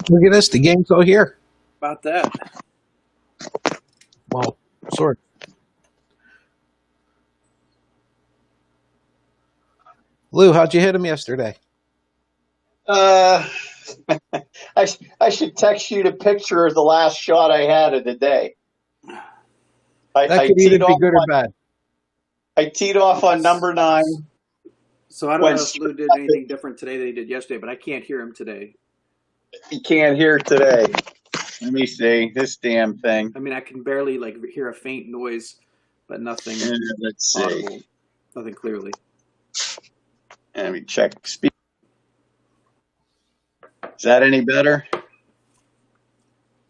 Look at this. The game's all here. About that. Well, sort of. Lou, how'd you hit him yesterday? Uh, I should text you the picture of the last shot I had of the day. That I could either teed be off good or on, bad. I teed off on number 9. So I don't Went know if Lou straight did up anything different today than he did yesterday, but I can't hear him today. You can't hear today. Let me see this damn thing. I mean, I can barely hear a faint noise, but nothing Let's see. audible, nothing clearly. Let me check speed. Is that any better?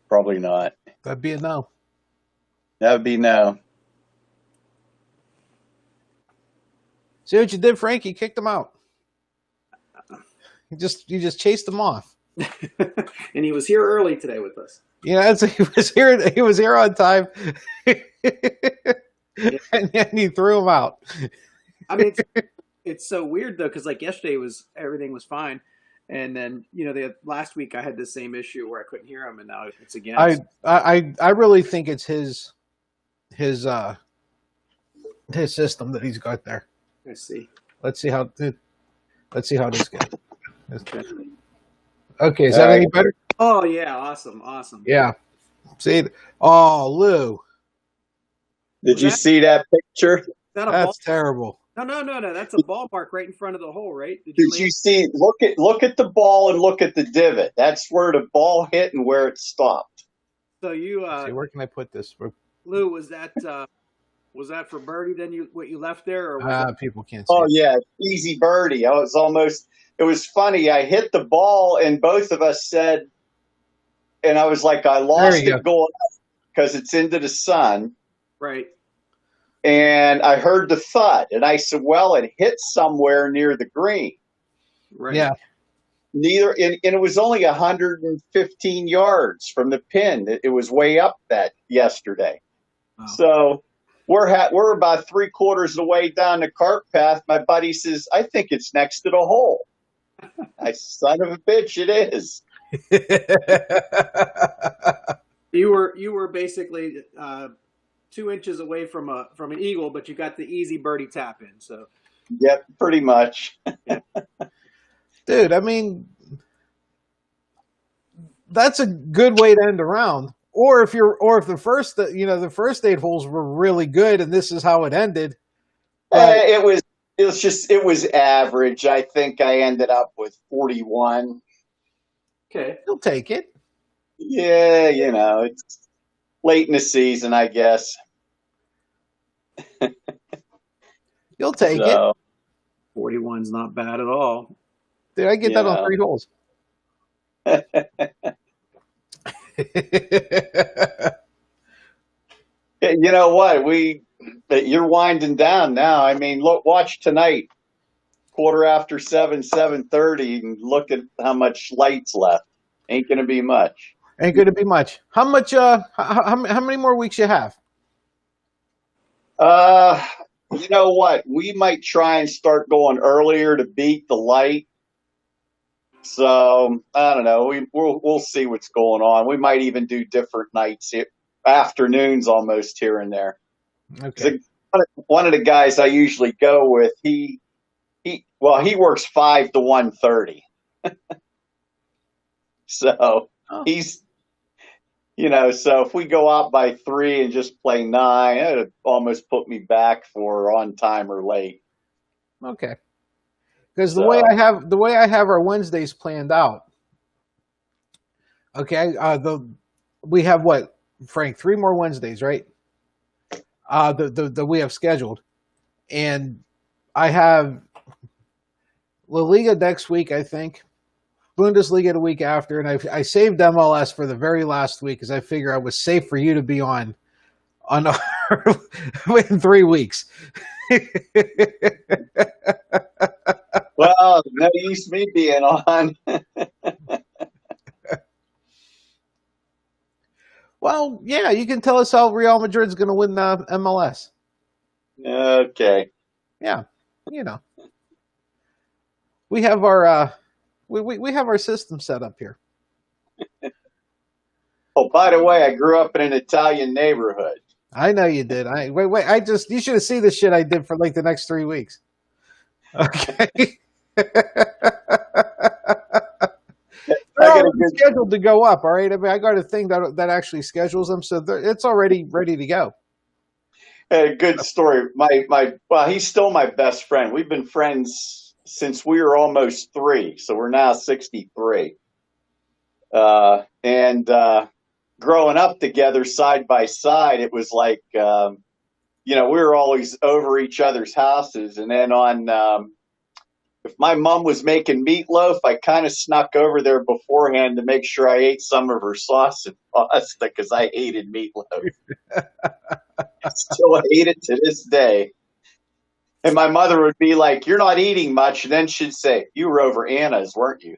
Probably not. That'd be a no. That would be no. See what you did, Frank? You kicked him out. You just chased him off. And he was here early today with us. Yeah, he was here. He was here on time, and then he threw him out. I mean, it's so weird though, because yesterday everything was fine, and then last week I had the same issue where I couldn't hear him, and now it's again. I really think it's his system that he's got there. Let's see. Let's see how this goes. Okay, is that any better? Oh yeah, awesome. Yeah. See, oh Lou, Did you see that picture? That's terrible. No. That's a ball mark right in front of the hole, right? Did you see? Look at the ball and look at the divot. That's where the ball hit and where it stopped. So you see, where can I put this? Lou, was that for birdie? Then what you left there, or people can't see. Oh yeah, easy birdie. It was funny. I hit the ball and both of us said, and I was like, I lost it going up because it's into the sun. Right. And I heard the thud, and I said, well, it hit somewhere near the green. Right. Yeah. And it was only 115 yards from the pin. It was way up that yesterday. Wow. So we're about 3/4 of the way down the cart path. My buddy says, I think it's next to the hole. I son of a bitch, it is. You were basically 2 inches away from an eagle, but you got the easy birdie tap in. So, yep, pretty much. Yeah. Dude, I mean, that's a good way to end a round. Or if the first 8 holes were really good, and this is how it ended. It was average. I think I ended up with 41. Okay, you'll take it. Yeah, it's late in the season, I guess. You'll take it. 41's not bad at all. Did I get that on 3 holes? You know what? You're winding down now. I mean, watch tonight, 7:15, 7:30, and look at how much light's left. Ain't going to be much. Ain't going to be much. How much? How many more weeks you have? You know what? We might try and start going earlier to beat the light. So I don't know. We'll see what's going on. We might even do different nights, afternoons almost here and there. Okay. One of the guys I usually go with, he works 5 to 1:30. So he's, so if we go out by 3 and just play 9, it'd almost put me back for on time or late. Okay. Because the way I have our Wednesdays planned out. Okay, we have what, Frank? 3 more Wednesdays, right? We have scheduled, and I have La Liga next week, I think. Bundesliga the week after, and I saved MLS for the very last week because I figure I was safe for you to be on in 3 weeks. Well, no use me being on. Well, yeah, you can tell us how Real Madrid's going to win the MLS. Okay. Yeah, we have our we have our system set up here. Oh, by the way, I grew up in an Italian neighborhood. I know you did. Wait. You should have seen the shit I did for like the next 3 weeks. Okay. I They're got a already good scheduled to go up. All right. I mean, I got a thing that actually schedules them, so it's already ready to go. A good story. Well, he's still my best friend. We've been friends since we were almost 3, so we're now 63. And growing up together side by side, it was like, we were always over each other's houses. And then if my mom was making meatloaf, I kind of snuck over there beforehand to make sure I ate some of her sauce and pasta because I hated meatloaf. I still hate it to this day. And my mother would be like, "You're not eating much." And then she'd say, "You were over Anna's, weren't you?"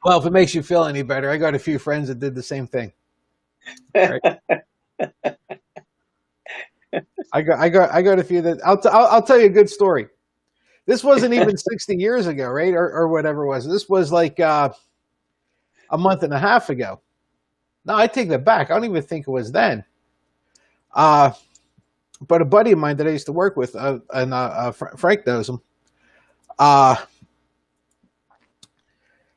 Well, if it makes you feel any better, I got a few friends that did the same thing. Right? I got a few that I'll tell you a good story. This wasn't even 60 years ago, right? Or whatever it was. This was like a month and a half ago. No, I take that back. I don't even think it was then. But a buddy of mine that I used to work with, Frank knows him.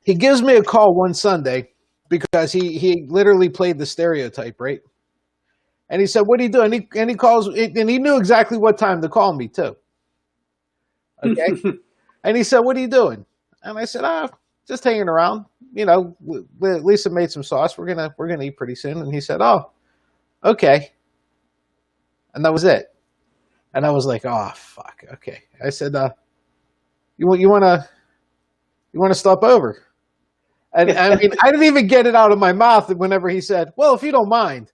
He gives me a call one Sunday because he literally played the stereotype, right? And he said, "What are you doing?" And he calls, and he knew exactly what time to call me too. Okay. And he said, "What are you doing?" And I said, just hanging around. Lisa made some sauce. We're gonna eat pretty soon." And he said, "Oh, okay." And that was it. And I was like, "Oh, fuck. Okay." I said, you want to stop over?" And I mean, I didn't even get it out of my mouth whenever he said, "Well, if you don't mind."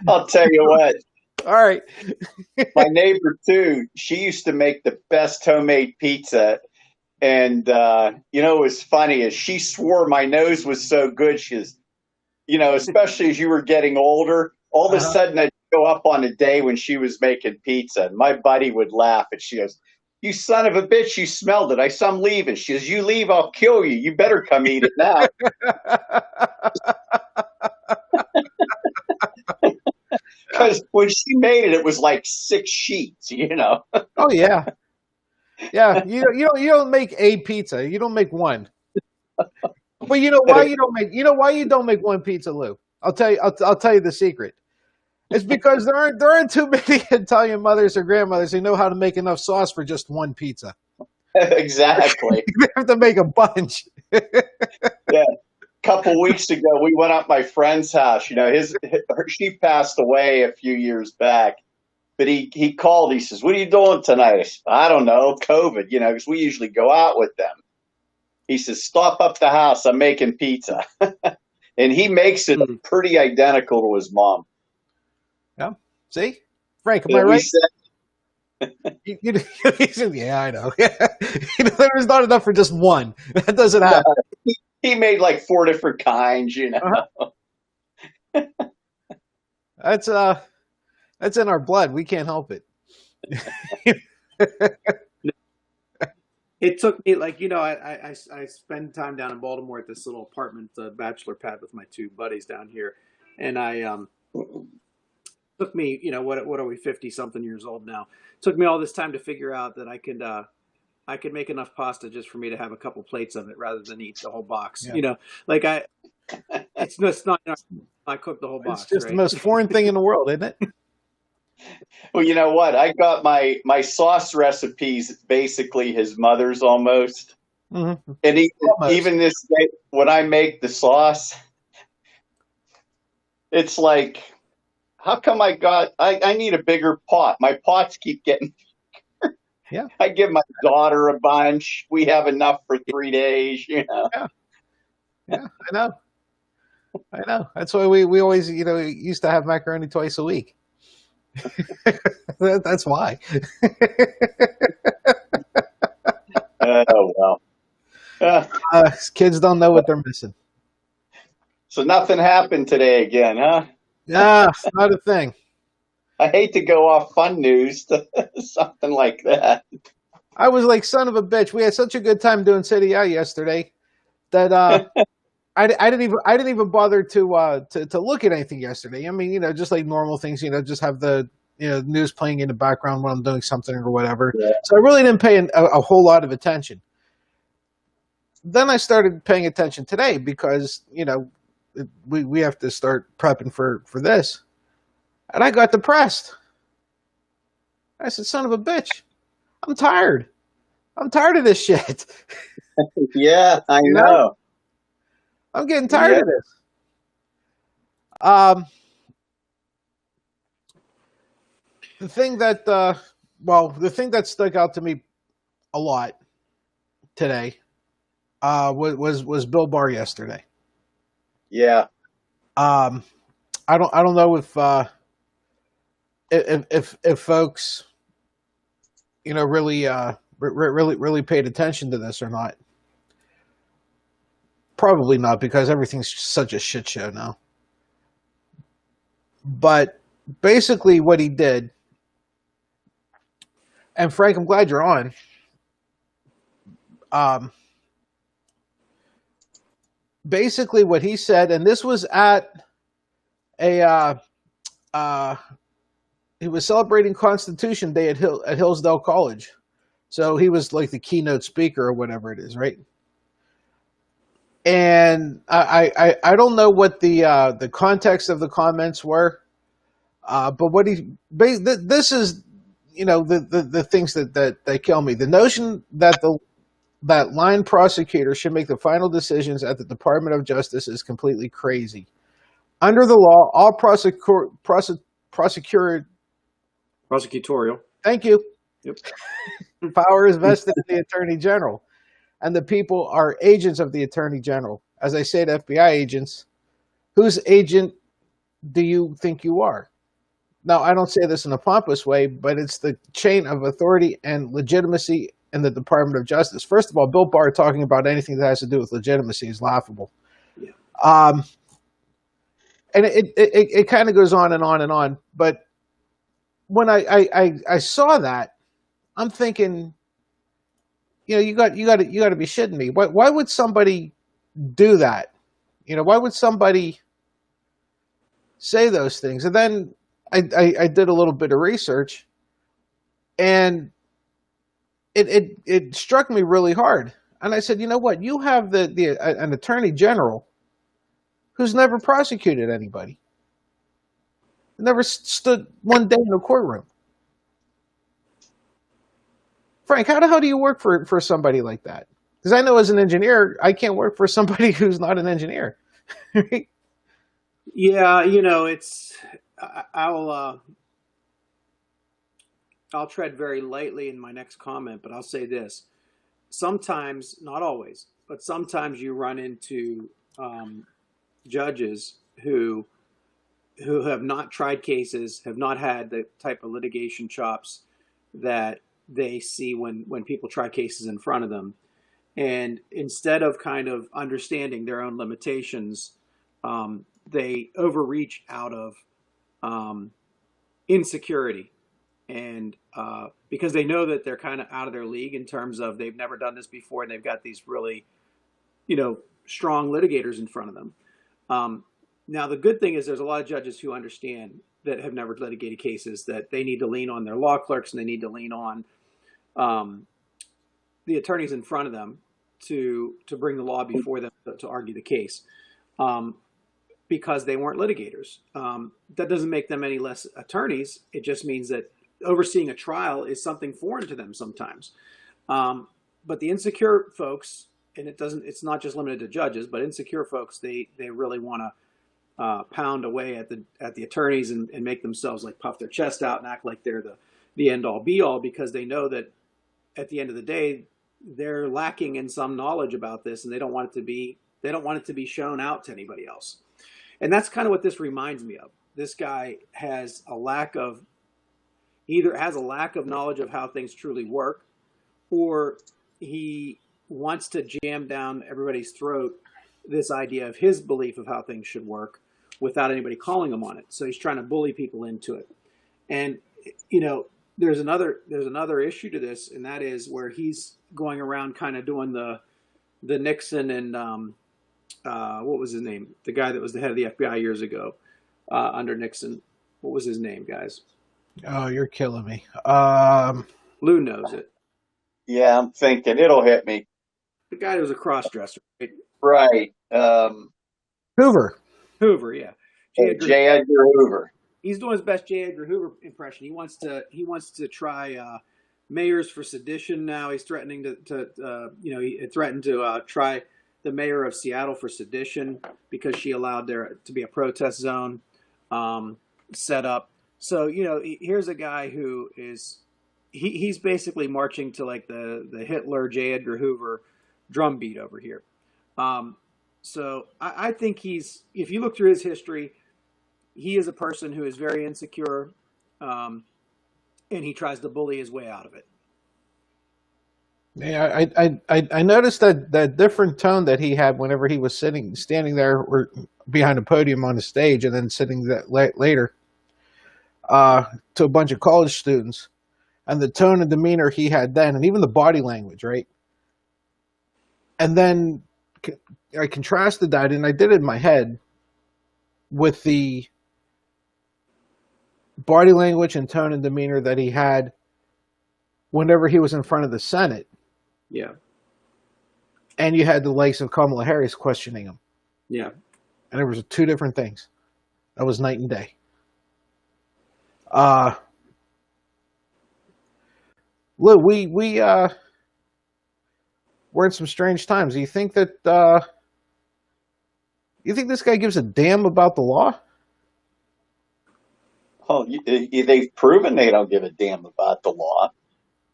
I'll tell you what. All right. My neighbor too, she used to make the best homemade pizza. And what was funny is she swore my nose was so good. She's, especially as you were getting older, all of a sudden I'd go up on a day when she was making pizza, and my buddy would laugh, and she goes, "You son of a bitch, you smelled it. I saw I'm leaving." She goes, "You leave, I'll kill you. You better come eat it now." Because when she made it, it was like 6 sheets, Oh yeah. Yeah, you don't make a pizza. You don't make one. But you know why you don't make one pizza, Lou? I'll tell you the secret. It's because there aren't too many Italian mothers or grandmothers who know how to make enough sauce for just one pizza. Exactly. They have to make a bunch. Yeah. A couple weeks ago, we went up my friend's house. She passed away a few years back. But he called. He says, "What are you doing tonight?" I said, "I don't know, COVID, because we usually go out with them." He says, "Stop up the house. I'm making pizza." And he makes it pretty identical to his mom. Yeah. See? Frank, am I right? He said, "Yeah, I know." There's not enough for just one. That doesn't happen. He made like 4 different kinds, Uh-huh. That's in our blood. We can't help it. It took me I spend time down in Baltimore at this little apartment, bachelor pad with my 2 buddies down here, and took me, what are we, 50 something years old now? Took me all this time to figure out that I could make enough pasta just for me to have a couple plates of it rather than eat the whole box. Yeah. It's just not. I cooked the whole box. It's just the most foreign thing in the world, isn't it? Well, you know what? I got my sauce recipes basically his mother's almost. Mm-hmm. And even this day, when I make the sauce, it's like, how come I need a bigger pot? My pots keep getting bigger. Yeah. I give my daughter a bunch. We have enough for 3 days, Yeah. Yeah, I know. That's why we always, used to have macaroni twice a week. That's why. Oh, well. Kids don't know what they're missing. So nothing happened today again, huh? Nah, not a thing. I hate to go off fun news to something like that. I was like, son of a bitch. We had such a good time doing Serie A yesterday that I didn't even bother to look at anything yesterday. I mean, just like normal things, just have the news playing in the background when I'm doing something or whatever. Yeah. So I really didn't pay a whole lot of attention. Then I started paying attention today because we have to start prepping for this, and I got depressed. I said, "Son of a bitch, I'm tired. I'm tired of this shit." Yeah, I You know? know. I'm getting tired Yeah. of this. Um, the thing that the thing that stuck out to me a lot today was Bill Barr yesterday. Yeah. I don't know if folks really paid attention to this or not. Probably not, because everything's such a shit show now. But basically what he did, and Frank, I'm glad you're on. Basically what he said, and this was at he was celebrating Constitution Day at Hillsdale College. So he was like the keynote speaker or whatever it is, right? And I don't know what the context of the comments were, but what this is, the things that kill me. The notion that that line prosecutor should make the final decisions at the Department of Justice is completely crazy. Under the law, all Prosecutorial. Thank you. Yep. Power is vested in the Attorney General, and the people are agents of the Attorney General. As I say to FBI agents, whose agent do you think you are? Now, I don't say this in a pompous way, but it's the chain of authority and legitimacy in the Department of Justice. First of all, Bill Barr talking about anything that has to do with legitimacy is laughable. Yeah. And it kind of goes on and on and on. But when I saw that, I'm thinking, you got to be shitting me. Why would somebody do that? Why would somebody say those things? And then I did a little bit of research, and it struck me really hard. And I said, you know what? You have an attorney general who's never prosecuted anybody, never stood one day in a courtroom. Frank, how the hell do you work for somebody like that? Because I know as an engineer, I can't work for somebody who's not an engineer. Yeah, it's I'll tread very lightly in my next comment, but I'll say this: sometimes, not always, but sometimes you run into judges who have not tried cases, have not had the type of litigation chops that they see when people try cases in front of them. And instead of kind of understanding their own limitations, they overreach out of insecurity. And because they know that they're kind of out of their league in terms of they've never done this before, and they've got these really, strong litigators in front of them. Now, the good thing is there's a lot of judges who understand, that have never litigated cases, that they need to lean on their law clerks, and they need to lean on the attorneys in front of them to bring the law before them to argue the case, because they weren't litigators. That doesn't make them any less attorneys. It just means that overseeing a trial is something foreign to them sometimes. But the insecure folks, and it's not just limited to judges, but insecure folks, they really want to pound away at the attorneys and make themselves like puff their chest out and act like they're the end all be all, because they know that at the end of the day, they're lacking in some knowledge about this, and they don't want it to be shown out to anybody else. And that's kind of what this reminds me of. This guy has a lack of knowledge of how things truly work, or he wants to jam down everybody's throat this idea of his belief of how things should work without anybody calling him on it. So he's trying to bully people into it. And you know, there's another issue to this, and that is where he's going around kind of doing the Nixon and what was his name? The guy that was the head of the FBI years ago under Nixon. What was his name, guys? Oh, you're killing me. Lou knows it. Yeah, I'm thinking it'll hit me. The guy that was a cross-dresser, right? Right. Hoover. Hoover, yeah. J. Edgar Hoover. He's doing his best J. Edgar Hoover impression. He wants to try mayors for sedition now. He's threatening he threatened to try the mayor of Seattle for sedition because she allowed there to be a protest zone set up. So, here's a guy who is he's basically marching to like the Hitler J. Edgar Hoover drumbeat over here. So I think if you look through his history, he is a person who is very insecure, and he tries to bully his way out of it. Yeah, I noticed that different tone that he had whenever he was standing there or behind a podium on the stage, and then sitting later to a bunch of college students, and the tone and demeanor he had then, and even the body language, right? And then I contrasted that, and I did it in my head with the body language and tone and demeanor that he had whenever he was in front of the Senate. Yeah. And you had the likes of Kamala Harris questioning him. Yeah. And there was two different things. That was night and day. Lou, we're in some strange times. Do you think that you think this guy gives a damn about the law? Oh, they've proven they don't give a damn about the law.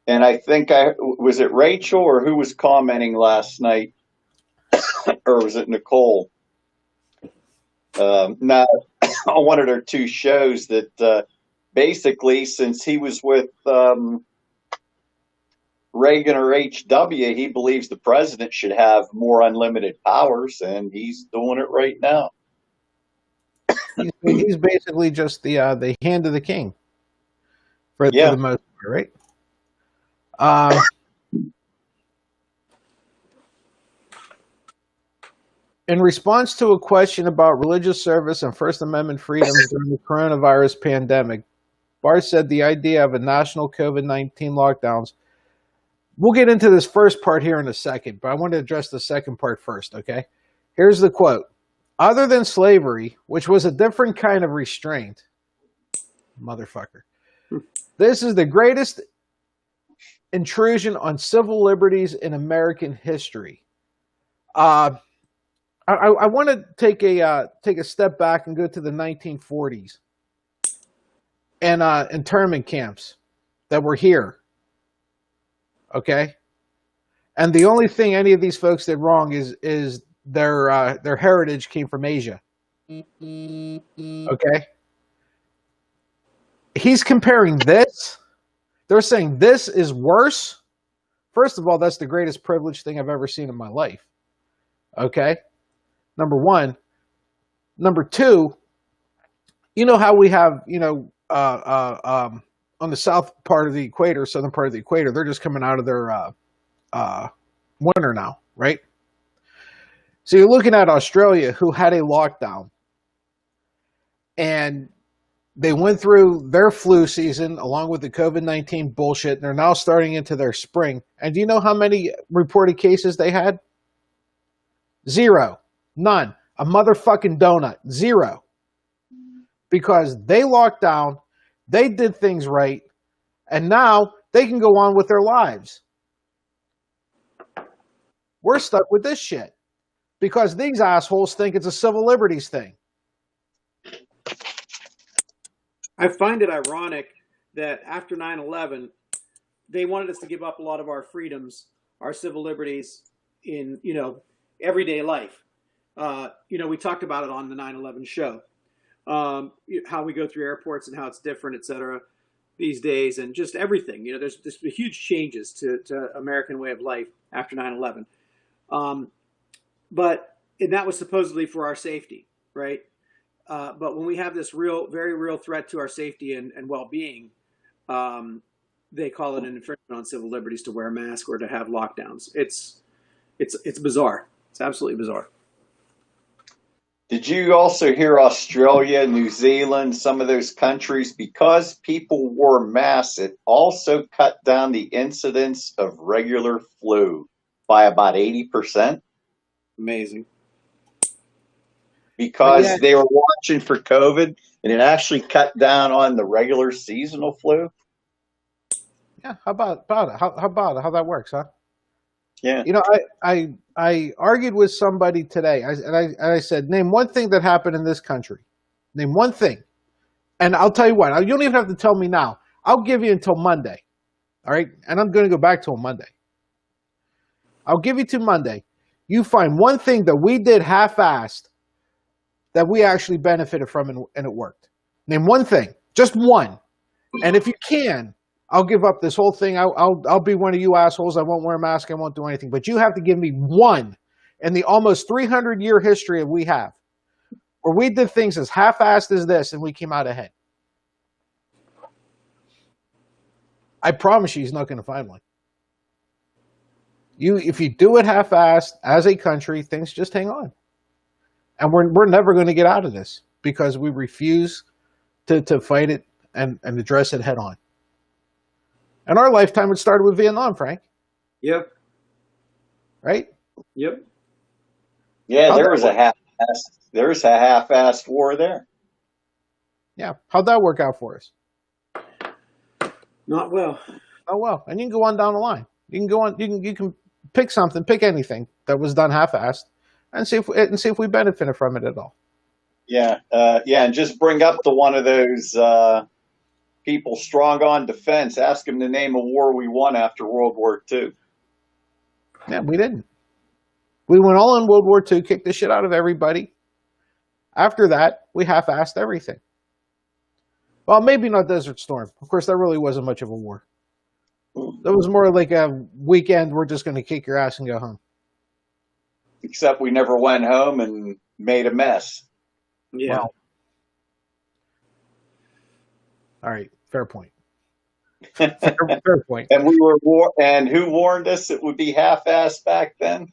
And I think was it Rachel or who was commenting last night, or was it Nicole? Now on one of their two shows that basically, since he was with Reagan or HW, he believes the president should have more unlimited powers, and he's doing it right now. He's basically just the hand of the king for the most part, right? In response to a question about religious service and First Amendment freedoms during the coronavirus pandemic, Barr said the idea of a national COVID-19 lockdowns. We'll get into this first part here in a second, but I want to address the second part first, okay? Here's the quote. Other than slavery, which was a different kind of restraint, motherfucker, this is the greatest intrusion on civil liberties in American history. I want to take a step back and go to the 1940s and internment camps that were here. Okay, and the only thing any of these folks did wrong is their heritage came from Asia. Okay, he's comparing this. They're saying this is worse. First of all, that's the greatest privilege thing I've ever seen in my life. Okay, number one. Number two, you know how we have on the south part of the equator, southern part of the equator, they're just coming out of their winter now, right? So you're looking at Australia, who had a lockdown, and they went through their flu season along with the COVID-19 bullshit, and they're now starting into their spring. And do you know how many reported cases they had? 0. None. A motherfucking donut. 0. Because they locked down, they did things right, and now they can go on with their lives. We're stuck with this shit because these assholes think it's a civil liberties thing. I find it ironic that after 9/11, they wanted us to give up a lot of our freedoms, our civil liberties in, everyday life. We talked about it on the 9/11 show. How we go through airports and how it's different, et cetera, these days, and just everything. There's huge changes to American way of life after 9/11. And that was supposedly for our safety, right? but when we have this very real threat to our safety and well-being, they call it an infringement on civil liberties to wear a mask or to have lockdowns. It's bizarre. It's absolutely bizarre. Did you also hear Australia, New Zealand, some of those countries, because people wore masks, it also cut down the incidence of regular flu by about 80%? Amazing. Because they were watching for COVID, and it actually cut down on the regular seasonal flu. Yeah, how about it? How about it? How that works, huh? Yeah. You know, I argued with somebody today, I said, name one thing that happened in this country. Name one thing. And I'll tell you what, you don't even have to tell me now. I'll give you until Monday. All right? And I'm going to go back till Monday. I'll give you to Monday. You find one thing that we did half-assed that we actually benefited from and it worked. Name one thing. Just one. And if you can, I'll give up this whole thing. I'll be one of you assholes. I won't wear a mask. I won't do anything. But you have to give me one in the almost 300-year history that we have where we did things as half-assed as this and we came out ahead. I promise you he's not going to find one. If you do it half-assed as a country, things just hang on. And we're never going to get out of this because we refuse to fight it and address it head on. In our lifetime, it started with Vietnam, Frank. Yep. Right? Yep. Yeah, there was a half-assed war there. Yeah. How'd that work out for us? Not well. Oh well. And you can go on down the line. You can go on. You can pick something, pick anything that was done half-assed, and see if we benefited from it at all. Yeah. And just bring up to one of those people strong on defense. Ask them to name a war we won after World War II. Yeah, we didn't. We went all in World War II, kicked the shit out of everybody. After that, we half-assed everything. Well, maybe not Desert Storm. Of course, that really wasn't much of a war. That was more like a weekend, we're just going to kick your ass and go home. Except we never went home and made a mess. Yeah. Well, all right, fair point. Fair point. And and who warned us it would be half-assed back then?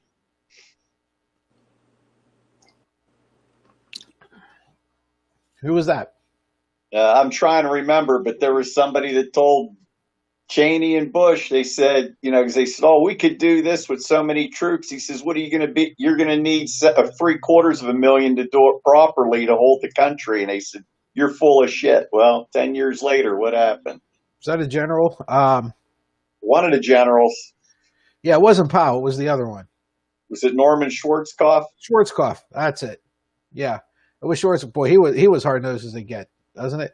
Who was that? I'm trying to remember, but there was somebody that told Cheney and Bush, they said, because they said, we could do this with so many troops. He says, what are you going to be? You're going to need 750,000 to do it properly to hold the country. And they said, you're full of shit. Well, 10 years later, what happened? Was that a general? One of the generals. Yeah, it wasn't Powell. It was the other one. Was it Norman Schwarzkopf? Schwarzkopf. That's it. Yeah. It was Schwarzkopf. Boy, he was hard-nosed as they get, doesn't it?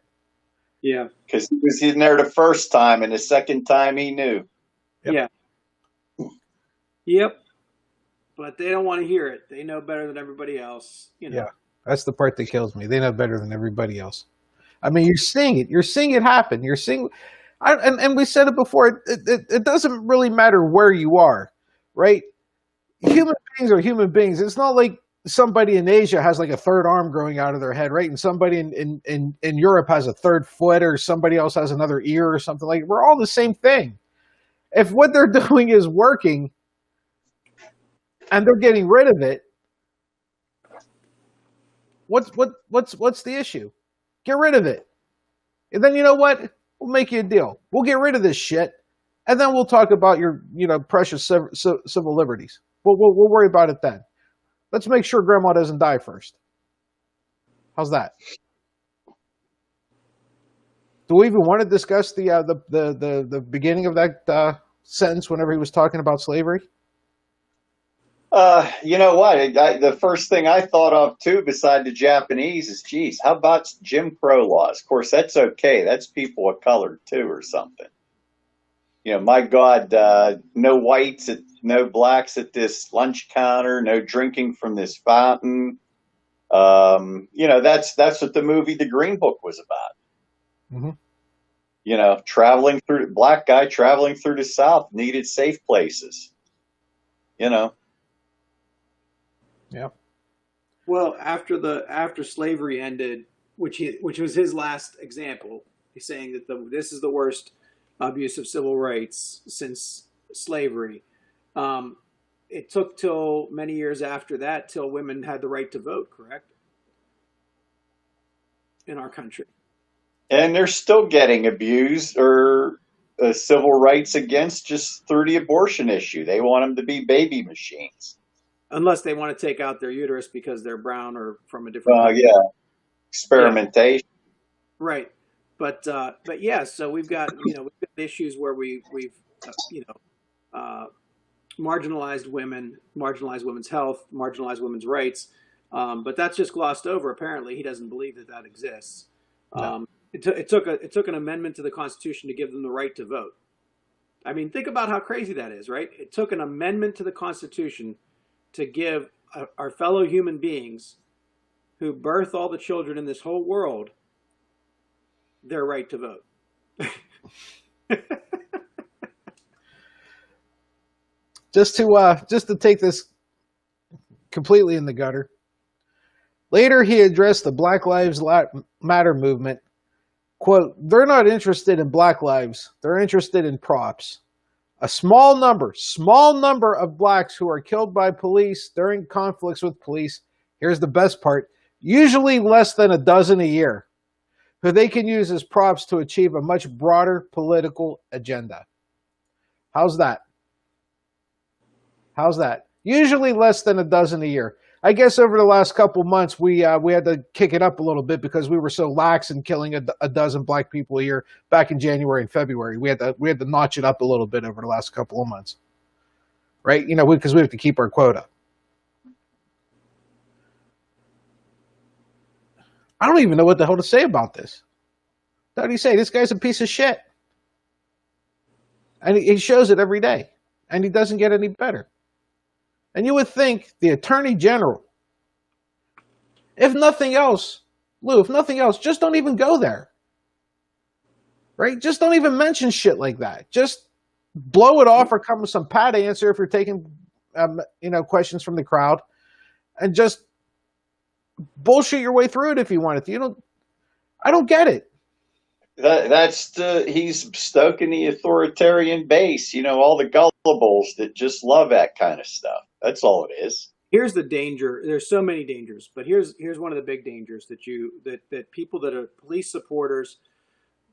Yeah. Because he was in there the first time, and the second time he knew. Yep. Yeah. Yep. But they don't want to hear it. They know better than everybody else. Yeah. That's the part that kills me. They know better than everybody else. I mean, you're seeing it. You're seeing it happen. You're seeing, and we said it before. It doesn't really matter where you are, right? Human beings are human beings. It's not like somebody in Asia has like a third arm growing out of their head, right? And somebody in Europe has a third foot, or somebody else has another ear or something. Like, we're all the same thing. If what they're doing is working and they're getting rid of it, what's the issue? Get rid of it. And then, you know what? We'll make you a deal. We'll get rid of this shit, and then we'll talk about your, precious civil liberties. We'll worry about it then. Let's make sure Grandma doesn't die first. How's that? Do we even want to discuss the beginning of that sentence whenever he was talking about slavery? You know what? The first thing I thought of, too, beside the Japanese is, geez, how about Jim Crow laws? Of course, that's okay. That's people of color, too, or something. My God, no whites, no blacks at this lunch counter, no drinking from this fountain. That's what the movie The Green Book was about. Mm-hmm. Black guy traveling through the South needed safe places. Yeah. Well, after slavery ended, which was his last example, he's saying that this is the worst abuse of civil rights since slavery. Um, it took till many years after that till women had the right to vote, correct? In our country. And they're still getting abused or civil rights against just through the abortion issue. They want them to be baby machines. Unless they want to take out their uterus because they're brown or from a different country. Yeah, Yeah, experimentation. right. But yeah, so we've got issues where we've you know uh, marginalized women, marginalized women's health, marginalized women's rights. But that's just glossed over. Apparently, he doesn't believe that exists. No. It took an amendment to the Constitution to give them the right to vote. I mean, think about how crazy that is, right? It took an amendment to the Constitution to give our fellow human beings who birth all the children in this whole world their right to vote. Just to take this completely in the gutter. Later, he addressed the Black Lives Matter movement. Quote, they're not interested in black lives. They're interested in props. A small number of blacks who are killed by police during conflicts with police, here's the best part, usually less than a dozen a year, who they can use as props to achieve a much broader political agenda. How's that? How's that? Usually less than a dozen a year. I guess over the last couple months, we had to kick it up a little bit because we were so lax in killing a dozen black people a year back in January and February. We had to notch it up a little bit over the last couple of months, right? Because we have to keep our quota. I don't even know what the hell to say about this. How do you say this guy's a piece of shit? And he shows it every day, and he doesn't get any better. And you would think the Attorney General, if nothing else, Lou, just don't even go there. Right? Just don't even mention shit like that. Just blow it off or come with some pat answer if you're taking, questions from the crowd, and just bullshit your way through it if you wanted to. I don't get it. He's stoking the authoritarian base. All the gullibles that just love that kind of stuff. That's all it is. Here's the danger. There's so many dangers, but here's one of the big dangers that people that are police supporters,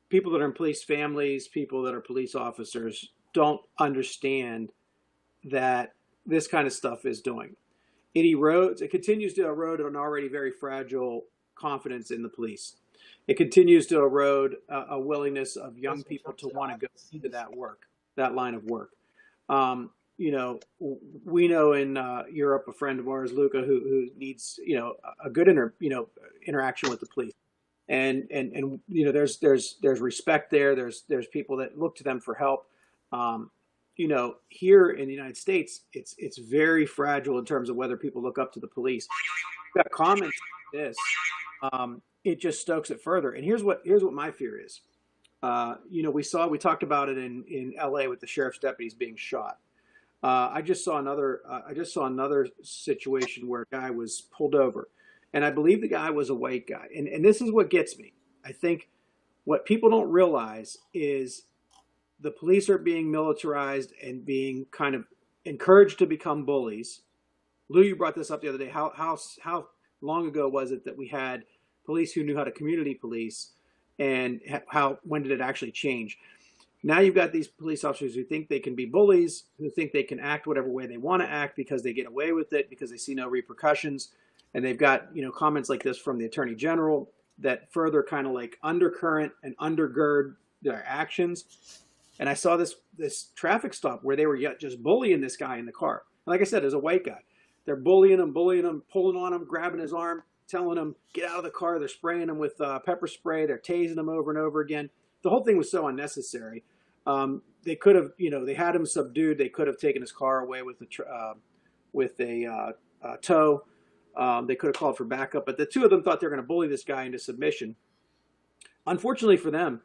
people that are in police families, people that are police officers don't understand that this kind of stuff is doing. It continues to erode an already very fragile confidence in the police. It continues to erode a willingness of young people to want to go into that line of work. We know in Europe, a friend of ours, Luca, who needs, a good interaction with the police. And there's respect there. There's people that look to them for help. Here in the United States, it's very fragile in terms of whether people look up to the police. We've got comments like this. It just stokes it further. And here's what my fear is. We talked about it in LA with the sheriff's deputies being shot. I just saw another situation where a guy was pulled over, and I believe the guy was a white guy. And this is what gets me. I think what people don't realize is the police are being militarized and being kind of encouraged to become bullies. Lou, you brought this up the other day. How long ago was it that we had police who knew how to community police, and when did it actually change? Now you've got these police officers who think they can be bullies, who think they can act whatever way they want to act because they get away with it, because they see no repercussions. And they've got, comments like this from the Attorney General that further kind of like undercurrent and undergird their actions. And I saw this traffic stop where they were just bullying this guy in the car. And like I said, there's a white guy. They're bullying him, pulling on him, grabbing his arm, telling him, get out of the car. They're spraying him with pepper spray. They're tasing him over and over again. The whole thing was so unnecessary. They could have, they had him subdued. They could have taken his car away with a tow. They could have called for backup, but the two of them thought they were going to bully this guy into submission. Unfortunately for them,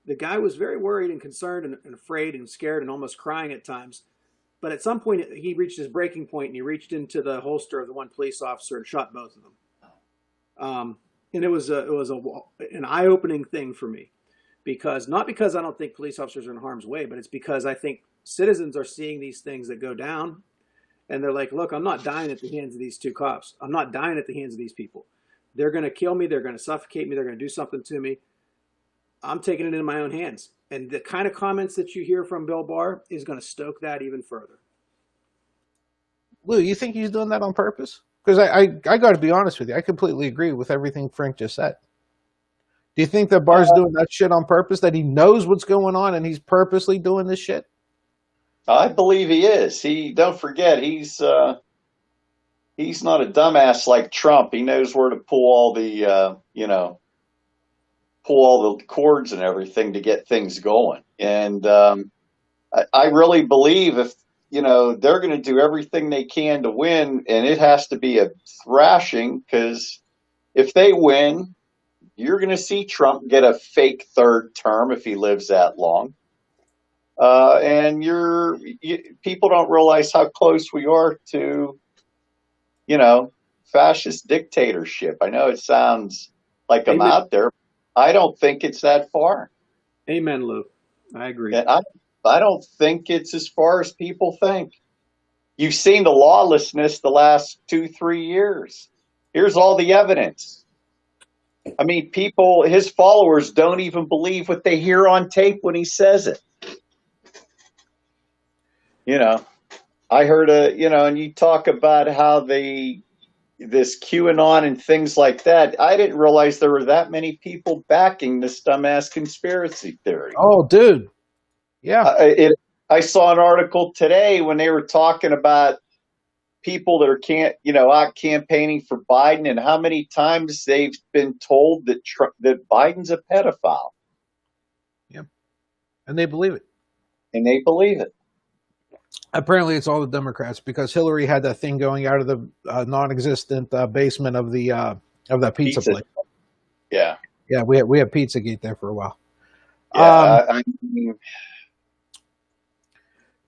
the guy was very worried and concerned and afraid and scared and almost crying at times. But at some point, he reached his breaking point, and he reached into the holster of the one police officer and shot both of them. And it was an eye-opening thing for me, because not because I don't think police officers are in harm's way, but it's because I think citizens are seeing these things that go down, and they're like, look, I'm not dying at the hands of these two cops. I'm not dying at the hands of these people. They're going to kill me. They're going to suffocate me. They're going to do something to me. I'm taking it in my own hands. And the kind of comments that you hear from Bill Barr is going to stoke that even further. Lou, you think he's doing that on purpose? Because I got to be honest with you. I completely agree with everything Frank just said. Do you think that Barr's doing that shit on purpose, that he knows what's going on and he's purposely doing this shit? I believe he is. Don't forget, he's not a dumbass like Trump. He knows where to pull all the cords and everything to get things going. And I really believe if they're going to do everything they can to win, and it has to be a thrashing, because if they win, you're going to see Trump get a fake third term if he lives that long. And people don't realize how close we are to, fascist dictatorship. I know it sounds like I'm out there. I don't think it's that far. Amen, Lou. I agree. And I don't think it's as far as people think. You've seen the lawlessness the last 2-3 years. Here's all the evidence. I mean, his followers don't even believe what they hear on tape when he says it. I heard and you talk about how this QAnon and things like that. I didn't realize there were that many people backing this dumbass conspiracy theory. Oh, dude. Yeah. I saw an article today when they were talking about people that are out campaigning for Biden, and how many times they've been told that Biden's a pedophile. Yeah. And they believe it. Apparently, it's all the Democrats, because Hillary had that thing going out of the non-existent basement of that pizza place. Yeah. Yeah, we had Pizzagate there for a while. Yeah,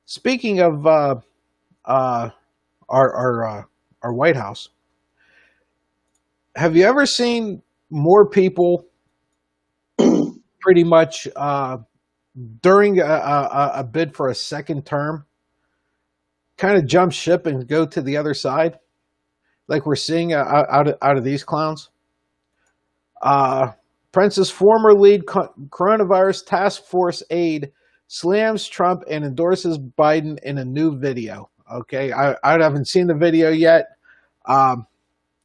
Speaking of our White House, have you ever seen more people pretty much during a bid for a second term kind of jump ship and go to the other side, like we're seeing out of these clowns? Prince's former lead coronavirus task force aide slams Trump and endorses Biden in a new video. Okay, I haven't seen the video yet. I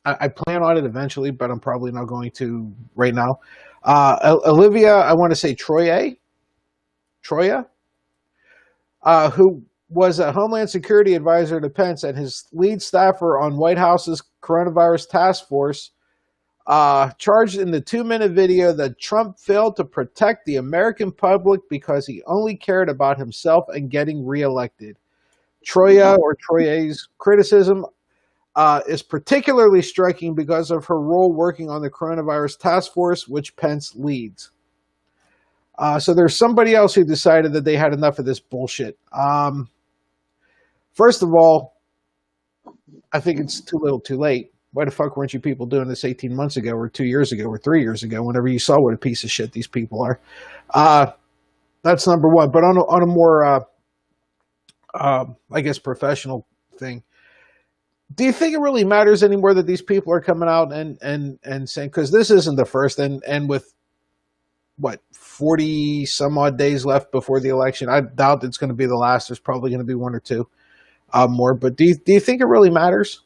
plan on it eventually, but I'm probably not going to right now. Olivia, I want to say Troya, who was a Homeland Security advisor to Pence and his lead staffer on White House's coronavirus task force, charged in the 2-minute video that Trump failed to protect the American public because he only cared about himself and getting reelected. Troya's criticism is particularly striking because of her role working on the coronavirus task force, which Pence leads. So there's somebody else who decided that they had enough of this bullshit. First of all, I think it's too little too late. Why the fuck weren't you people doing this 18 months ago or 2 years ago or 3 years ago, whenever you saw what a piece of shit these people are? That's number one. But on a more, I guess, professional thing, do you think it really matters anymore that these people are coming out and saying, because this isn't the first, and with, 40 some odd days left before the election, I doubt it's going to be the last. There's probably going to be one or two more. But do you think it really matters,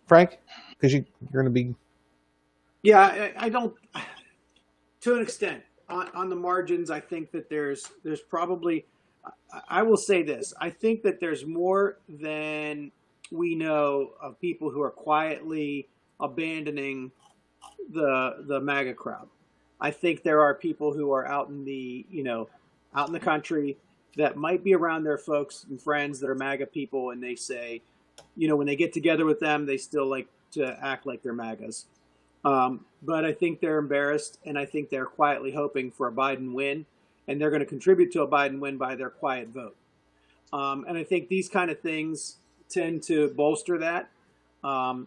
Frank? Because you're going to be... Yeah, I don't... To an extent. On the margins, I think that there's probably... I will say this. I think that there's more than we know of people who are quietly abandoning the MAGA crowd. I think there are people who are out in the country that might be around their folks and friends that are MAGA people, and they say, when they get together with them, they still like to act like they're MAGAs. But I think they're embarrassed, and I think they're quietly hoping for a Biden win, and they're going to contribute to a Biden win by their quiet vote. And I think these kind of things tend to bolster that. Um,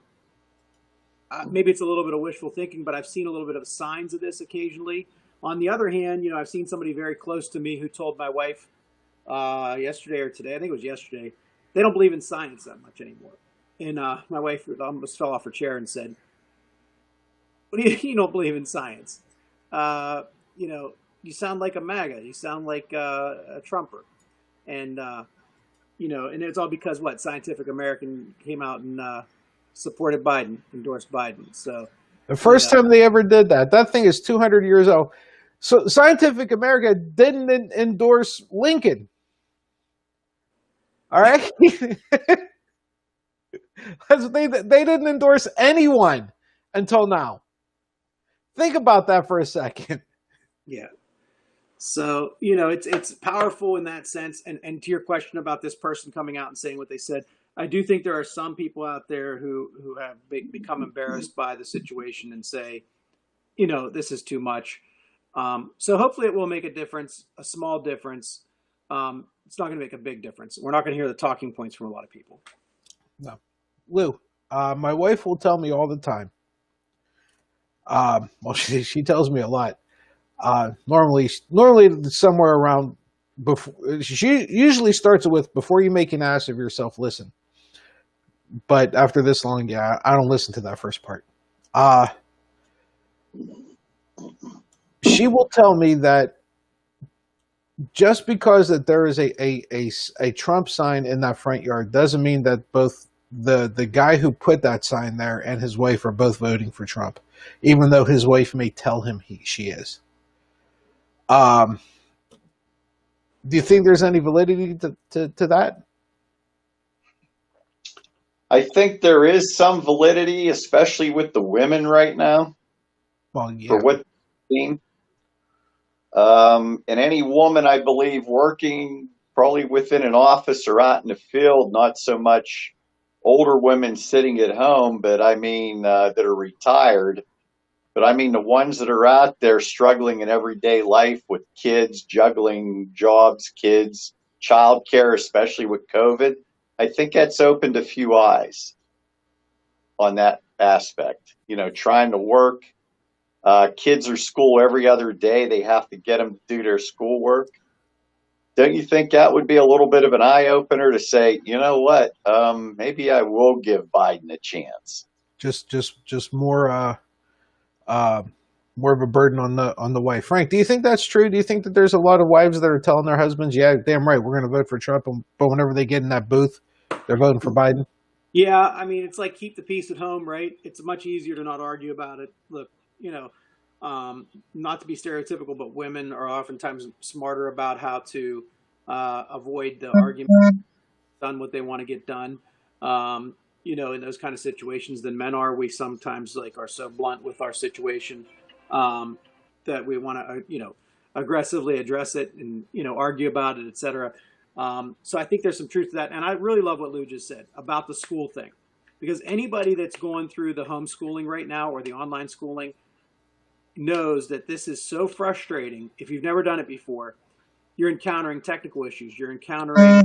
Maybe it's a little bit of wishful thinking, but I've seen a little bit of signs of this occasionally. On the other hand, I've seen somebody very close to me who told my wife yesterday or today, I think it was yesterday, they don't believe in science that much anymore. And my wife almost fell off her chair and said, "What do you don't believe in science? You know, you sound like a MAGA. You sound like a Trumper." And and it's all because what Scientific American came out and supported Biden, endorsed Biden. So The first time they ever did that thing is 200 years old. So Scientific American didn't endorse Lincoln. All right? they didn't endorse anyone until now. Think about that for a second. Yeah. So, it's powerful in that sense. And to your question about this person coming out and saying what they said, I do think there are some people out there who have become embarrassed by the situation and say, this is too much. So hopefully it will make a difference, a small difference. It's not going to make a big difference. We're not going to hear the talking points from a lot of people. No. Lou, my wife will tell me all the time. Well, she tells me a lot. Normally somewhere around before. She usually starts it with, "Before you make an ass of yourself, listen." But after this long, I don't listen to that first part. She will tell me that just because that there is a Trump sign in that front yard doesn't mean that both the guy who put that sign there and his wife are both voting for Trump, even though his wife may tell him she is. Do you think there's any validity to that? I think there is some validity, especially with the women right now, Well, yeah. for what they're seeing. And any woman, I believe, working probably within an office or out in the field, not so much older women sitting at home, but I mean that are retired. But I mean the ones that are out there struggling in everyday life with kids, juggling jobs, kids, childcare, especially with COVID. I think that's opened a few eyes on that aspect. Trying to work. Kids are school every other day. They have to get them to do their schoolwork. Don't you think that would be a little bit of an eye opener to say, you know what? Maybe I will give Biden a chance. Just more more of a burden on the wife. Frank, do you think that's true? Do you think that there's a lot of wives that are telling their husbands, "Yeah, damn right, we're going to vote for Trump," but whenever they get in that booth, they're voting for Biden? Yeah, I mean, it's like keep the peace at home, right? It's much easier to not argue about it. Look, not to be stereotypical, but women are oftentimes smarter about how to avoid the argument, done what they want to get done. In those kind of situations than men are. We sometimes are so blunt with our situation that we want to, aggressively address it and, argue about it, etc. So I think there's some truth to that. And I really love what Lou just said about the school thing, because anybody that's going through the homeschooling right now or the online schooling knows that this is so frustrating. If you've never done it before, you're encountering technical issues. You're encountering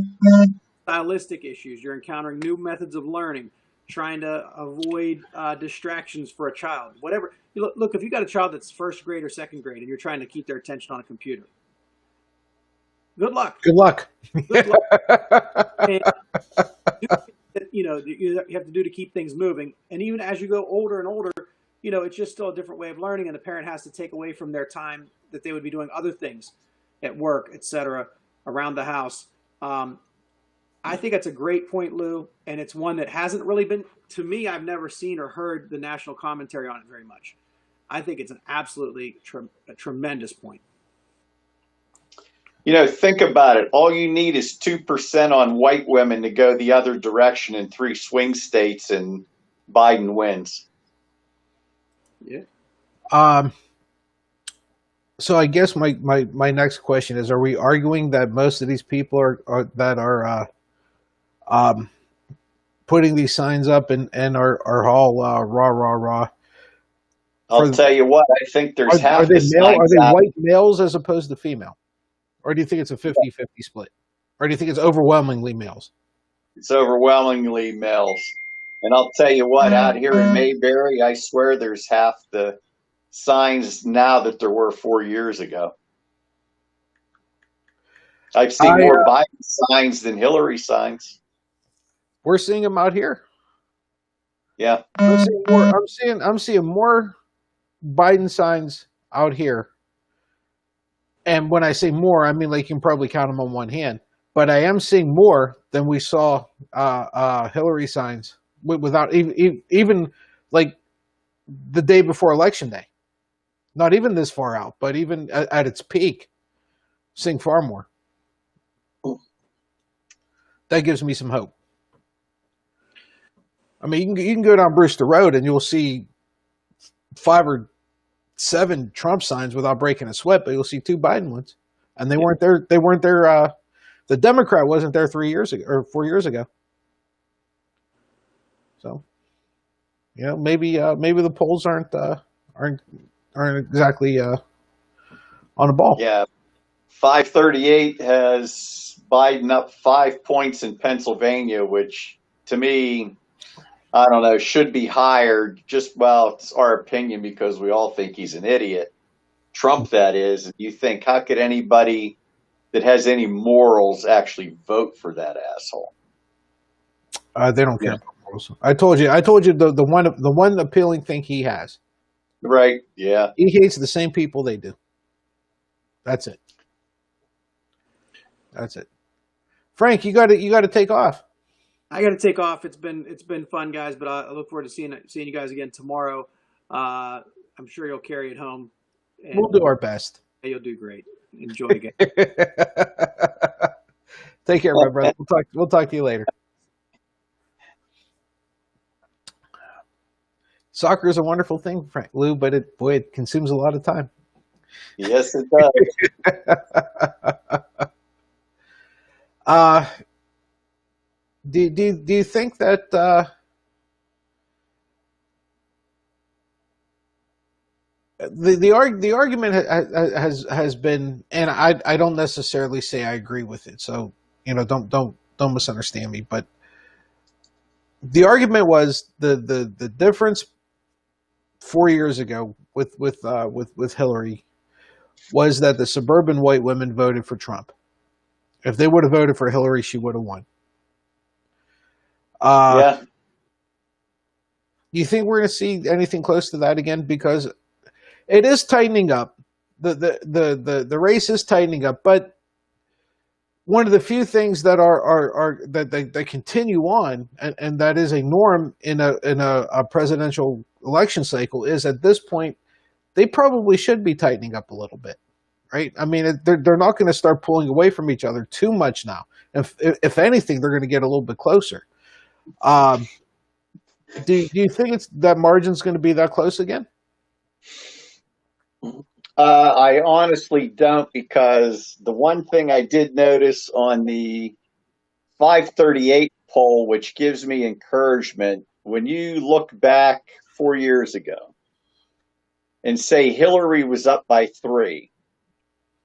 stylistic issues. You're encountering new methods of learning, trying to avoid distractions for a child. Whatever. Look, if you got a child that's first grade or second grade and you're trying to keep their attention on a computer, good luck. Good luck. Good luck. And you have to do to keep things moving. And even as you go older and older, it's just still a different way of learning, and the parent has to take away from their time that they would be doing other things at work, etc., around the house. I think that's a great point, Lou, and it's one that hasn't really been, to me, I've never seen or heard the national commentary on it very much. I think it's an absolutely a tremendous point. Think about it. All you need is 2% on white women to go the other direction in 3 swing states, and Biden wins. Yeah. So I guess my next question is: are we arguing that most of these people are putting these signs up and are all rah? I'll tell you what. I think there's half are they the male? signs Are they out. white males as opposed to female, or do you think it's a 50-50 split? Or do you think it's overwhelmingly males? It's overwhelmingly males. And I'll tell you what, out here in Mayberry, I swear there's half the signs now that there were 4 years ago. I've seen more Biden signs than Hillary signs. We're seeing them out here. Yeah. I'm seeing more Biden signs out here. And when I say more, I mean like you can probably count them on one hand. But I am seeing more than we saw Hillary signs without even like the day before Election Day. Not even this far out, but even at its peak, seeing far more. That gives me some hope. I mean, you can go down Brewster Road and you'll see 5 or 7 Trump signs without breaking a sweat, but you'll see 2 Biden ones, and they weren't there. They weren't there. The Democrat wasn't there 3 years ago or 4 years ago. So, maybe the polls aren't exactly on the ball. Yeah, 538 has Biden up 5 points in Pennsylvania, which to me, I don't know, should be higher. It's our opinion because we all think he's an idiot. Trump, that is. And you think, how could anybody that has any morals actually vote for that asshole? They don't care about morals. I told you the one appealing thing he has. Right. Yeah. He hates the same people they do. That's it. Frank, you got to take off. I got to take off. It's been fun, guys, but I look forward to seeing you guys again tomorrow. I'm sure you'll carry it home. We'll do our best. You'll do great. Enjoy again. Take care, my brother. We'll talk to you later. Soccer is a wonderful thing, Lou, but it consumes a lot of time. Yes, it does. Do you think that the argument has been, and I don't necessarily say I agree with it, so don't misunderstand me, but the argument was the difference 4 years ago with Hillary was that the suburban white women voted for Trump. If they would have voted for Hillary, she would have won. Yeah. Do you think we're going to see anything close to that again? Because it is tightening up. The race is tightening up, but one of the few things that are that continue on, and that is a norm in a presidential election cycle, is at this point they probably should be tightening up a little bit, right? I mean, they're not going to start pulling away from each other too much now. If anything, they're going to get a little bit closer. Do you think that margin's going to be that close again? I honestly don't, because the one thing I did notice on the 538 poll, which gives me encouragement, when you look back 4 years ago and say Hillary was up by 3,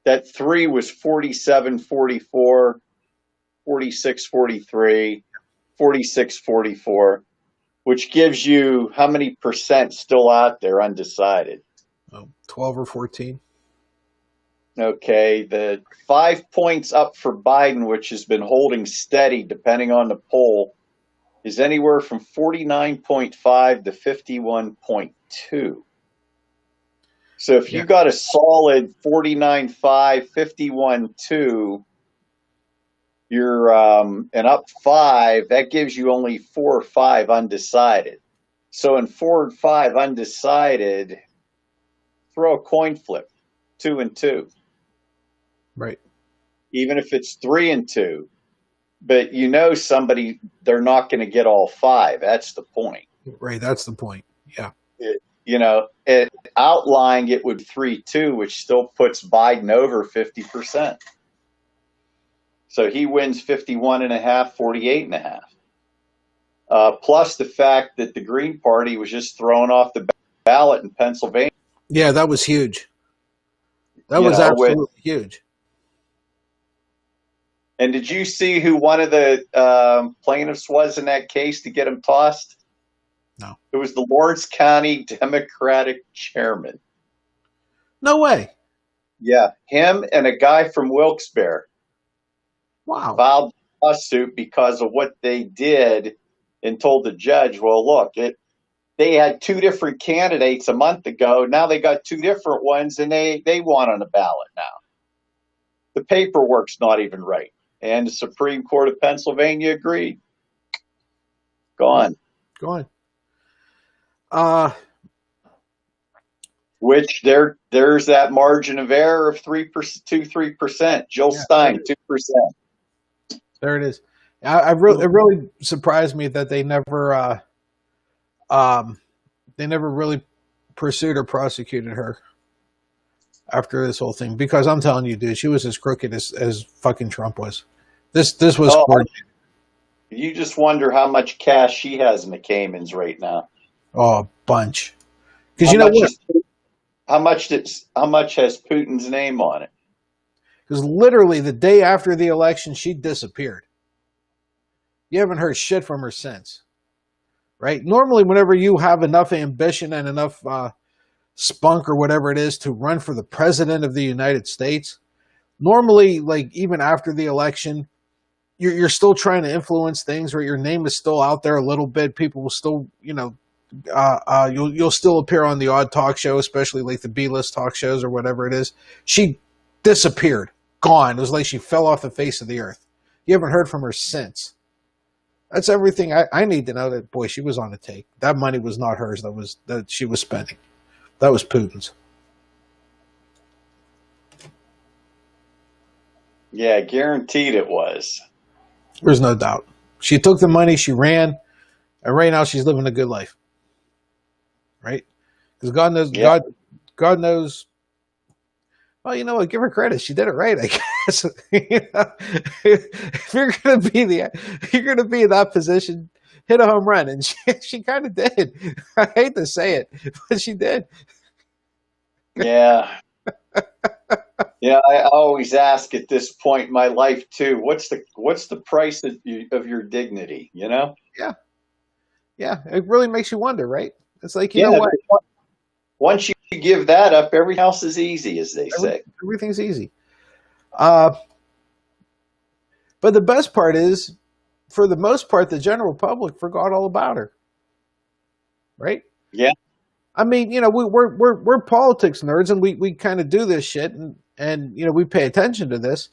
that 3 was 47-44, 46-43, 46-44, which gives you how many percent still out there undecided? 12 or 14. Okay, the 5 points up for Biden, which has been holding steady depending on the poll, is anywhere from 49.5 to 51.2. So if you got a solid 49.5, 51.2, you're and up 5, that gives you only 4 or 5 undecided. So in 4 and 5 undecided, throw a coin flip, 2 and 2. Right. Even if it's 3 and 2, but somebody, they're not going to get all 5. That's the point. Right. That's the point. Yeah. Outlying it would 3-2, which still puts Biden over 50%. So he wins 51.5, 48.5. Plus the fact that the Green Party was just thrown off the ballot in Pennsylvania. Yeah, that was huge. That was absolutely huge. And did you see who one of the plaintiffs was in that case to get him tossed? No. It was the Lawrence County Democratic chairman. No way. Yeah, him and a guy from Wilkes-Barre Wow. filed a lawsuit because of what they did and told the judge, well, look, they had two different candidates a month ago. Now they got two different ones, and they want on the ballot now. The paperwork's not even right. And the Supreme Court of Pennsylvania agreed. Gone. Go on. Which there's that margin of error of 3%. Jill Stein, 2%. There it is. It really surprised me that they never really pursued or prosecuted her after this whole thing, because I'm telling you, dude, she was as crooked as fucking Trump was. This was you just wonder how much cash she has in the Caymans right now. Oh, a bunch. Because you know what? How much has Putin's name on it? Because literally the day after the election, she disappeared. You haven't heard shit from her since, right? Normally, whenever you have enough ambition and enough spunk or whatever it is to run for the president of the United States, normally, like even after the election, you're still trying to influence things, or your name is still out there a little bit. People will still, you'll still appear on the odd talk show, especially like the B-list talk shows or whatever it is. She disappeared, gone. It was like she fell off the face of the earth. You haven't heard from her since. That's everything I need to know. That, boy, she was on the take. That money was not hers. That she was spending. That was Putin's. Yeah, guaranteed it was. There's no doubt. She took the money, she ran, and right now she's living a good life. Right? Because God knows, God knows. Well, you know what? Give her credit. She did it right, I guess. If you're gonna be in that position, hit a home run, and she kind of did. I hate to say it, but she did. Yeah. Yeah, I always ask at this point in my life too, what's the price of your dignity, you know? Yeah, it really makes you wonder, right? It's like, you know what? Once you give that up, everything else is easy, as they say. Everything's easy. But the best part is, for the most part, the general public forgot all about her. Right? Yeah. I mean, we're politics nerds, and we kind of do this shit, and we pay attention to this.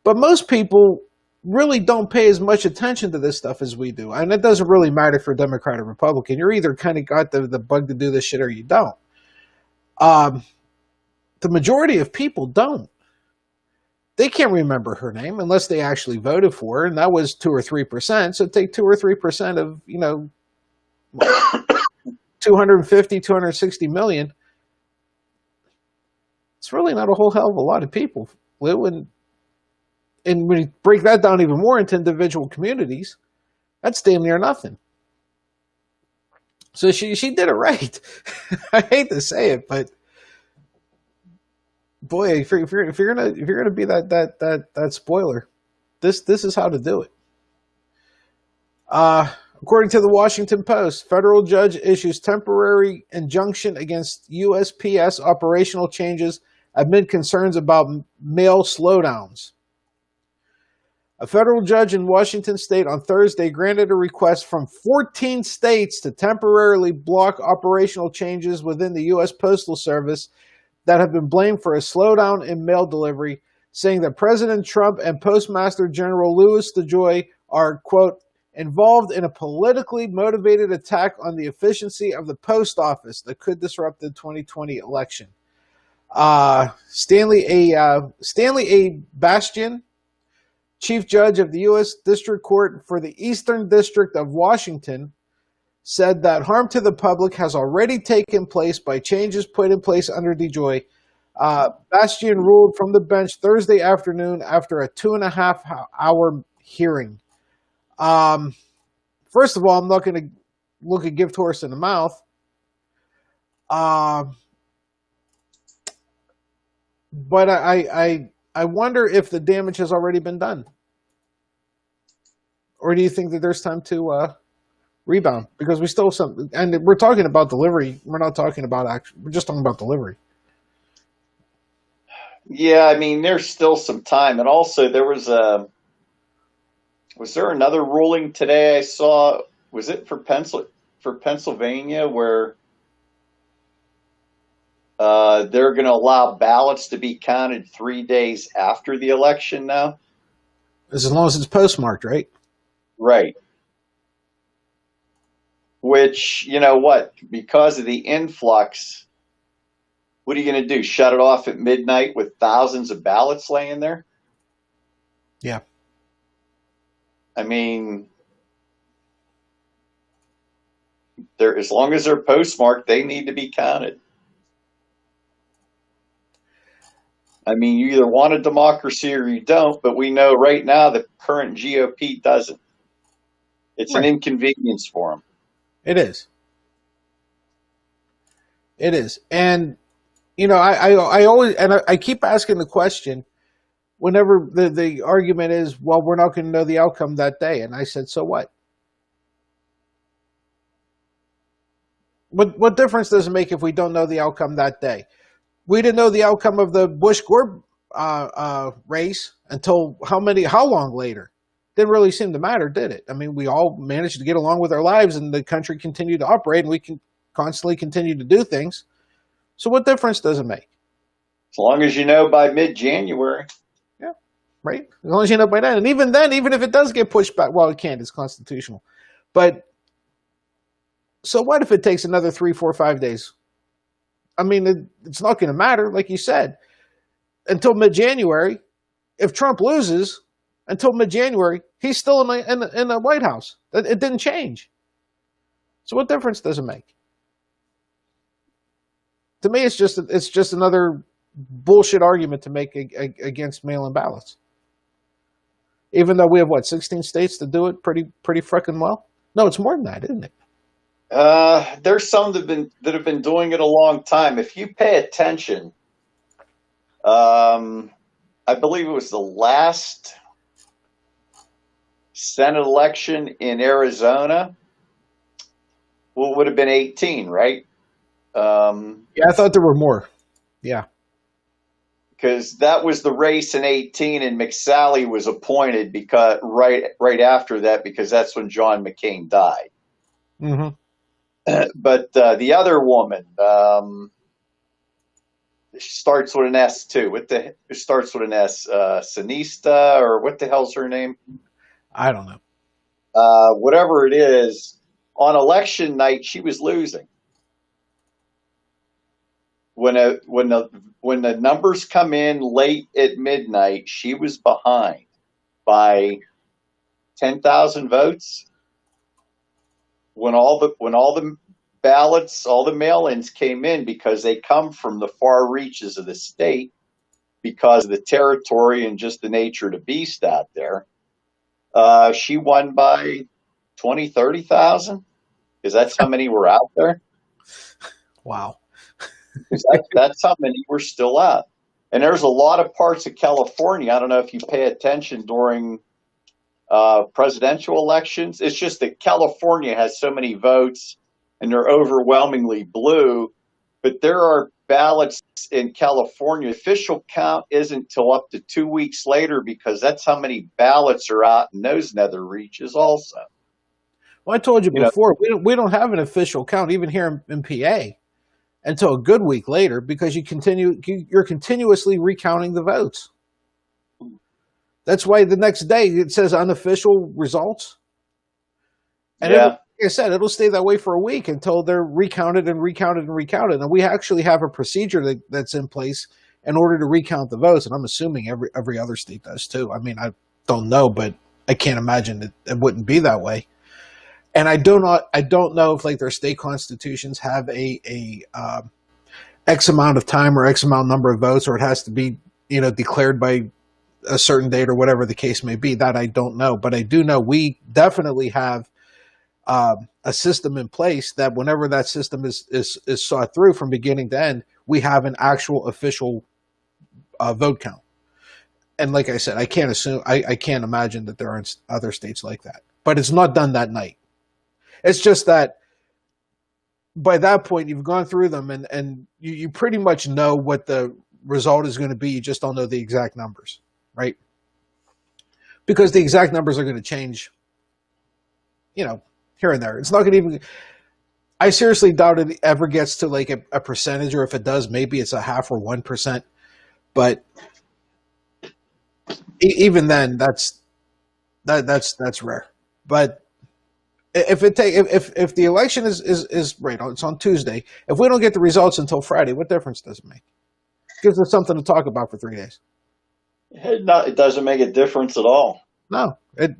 But most people really don't pay as much attention to this stuff as we do. And it doesn't really matter for Democrat or Republican. You're either kind of got the bug to do this shit or you don't. The majority of people don't. They can't remember her name unless they actually voted for her, and that was 2 or 3%. So take 2 or 3% of 250, 260 million. It's really not a whole hell of a lot of people, Lou. And when you break that down even more into individual communities, that's damn near nothing. So she did it right. I hate to say it, but boy, if you're gonna be that spoiler, this is how to do it. According to the Washington Post, federal judge issues temporary injunction against USPS operational changes amid concerns about mail slowdowns. A federal judge in Washington state on Thursday granted a request from 14 states to temporarily block operational changes within the U.S. Postal Service that have been blamed for a slowdown in mail delivery, saying that President Trump and Postmaster General Louis DeJoy are, quote, involved in a politically motivated attack on the efficiency of the post office that could disrupt the 2020 election. Stanley A. Bastian, Chief Judge of the U.S. District Court for the Eastern District of Washington, said that harm to the public has already taken place by changes put in place under DeJoy. Bastian ruled from the bench Thursday afternoon after a 2.5-hour hearing. First of all, I'm not going to look a gift horse in the mouth. But I wonder if the damage has already been done. or do you think that there's time to rebound? Because we still have some, and we're talking about delivery. We're not talking about action. We're just talking about delivery. Yeah, I mean, there's still some time, and also there was there another ruling today I saw? Was it for Pennsylvania where they're going to allow ballots to be counted 3 days after the election now? As long as it's postmarked, right? Right. Which, you know what? Because of the influx, what are you going to do? Shut it off at midnight with thousands of ballots laying there? Yeah. I mean, as long as they're postmarked, they need to be counted. I mean, you either want a democracy or you don't, but we know right now the current GOP doesn't. It's an inconvenience for them. It is. It is. And, you know, I always, and I keep asking the question whenever the argument is, well, we're not going to know the outcome that day. And I said, so what? What difference does it make if we don't know the outcome that day? We didn't know the outcome of the Bush-Gore race until how long later? Didn't really seem to matter, did it? I mean, we all managed to get along with our lives and the country continued to operate and we can constantly continue to do things. So what difference does it make? As long as you know by mid-January. Yeah, right? As long as you know by then. And even then, even if it does get pushed back, well, it can't. It's constitutional. But so what if it takes another 3, 4, 5 days? I mean, it's not going to matter, like you said, until mid-January. If Trump loses until mid-January, he's still in the White House. It didn't change. So what difference does it make? To me, it's just another bullshit argument to make against mail-in ballots. Even though we have 16 states to do it pretty freaking well. No, it's more than that, isn't it? There's some that have been doing it a long time. If you pay attention, I believe it was the last Senate election in Arizona. Well, it would have been 18, right? Yeah, I thought there were more. Yeah. Because that was the race in 18, and McSally was appointed because right after that, because that's when John McCain died. Mm-hmm. But the other woman, she starts with an S too. It starts with an S? Sinista, or what the hell's her name? I don't know. Whatever it is, on election night she was losing. When the numbers come in late at midnight, she was behind by 10,000 votes. When all the ballots, all the mail-ins came in, because they come from the far reaches of the state, because of the territory and just the nature of the beast out there, she won by 20, 30,000, because that's how many were out there. Wow. That's how many were still out. And there's a lot of parts of California. I don't know if you pay attention during presidential elections. It's just that California has so many votes and they're overwhelmingly blue. But there are ballots in California. Official count isn't till up to 2 weeks later, because that's how many ballots are out in those nether reaches also. Well, I told you before, we don't have an official count even here in PA until a good week later, because you're continuously recounting the votes. That's why the next day it says unofficial results. And like I said, it'll stay that way for a week until they're recounted and recounted and recounted. And we actually have a procedure that's in place in order to recount the votes. And I'm assuming every other state does too. I mean, I don't know, but I can't imagine it wouldn't be that way. And I don't know if their state constitutions have a X amount of time or X amount number of votes, or it has to be, declared by a certain date or whatever the case may be. That I don't know, but I do know we definitely have a system in place that whenever that system is sought through from beginning to end, we have an actual official vote count. And like I said, I can't imagine that there aren't other states like that. but it's not done that night. It's just that by that point, you've gone through them and you pretty much know what the result is going to be. You just don't know the exact numbers, right? Because the exact numbers are going to change, here and there. It's not going to even. I seriously doubt it ever gets to like a percentage, or if it does, maybe it's a half or 1%. But even then, that's rare. But if the election is right, it's on Tuesday. If we don't get the results until Friday, what difference does it make? It gives us something to talk about for 3 days. It doesn't make a difference at all. No, it